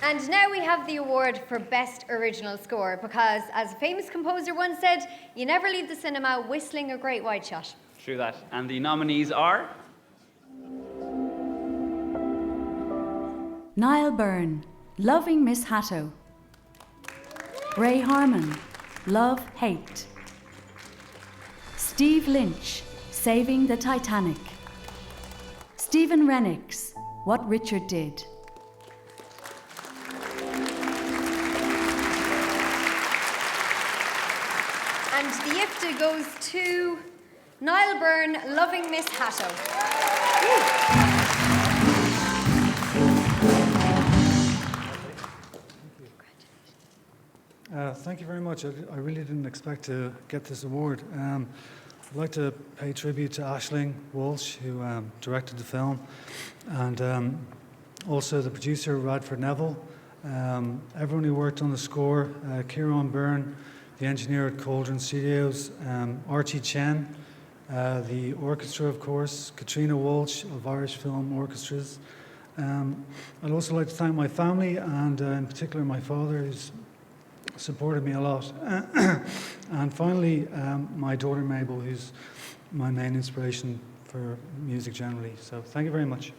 And now we have the award for Best Original Score because, as a famous composer once said, you never leave the cinema whistling a great wide shot. True that. And the nominees are Niall Byrne, Loving Miss Hatto. Ray Harmon, Love, Hate. Steve Lynch, Saving the Titanic. Stephen Rennicks, What Richard Did. And the IFTA goes to Niall Byrne, Loving Miss Hatto. Thank you very much. I really didn't expect to get this award. I'd like to pay tribute to Aisling Walsh, who directed the film, and also the producer, Radford Neville, everyone who worked on the score, Kieran Byrne, the engineer at Cauldron Studios, Archie Chen, the orchestra, of course, Katrina Walsh of Irish Film Orchestras. I'd also like to thank my family, and in particular my father, who's supported me a lot. And finally, my daughter Mabel, who's my main inspiration for music generally. So thank you very much.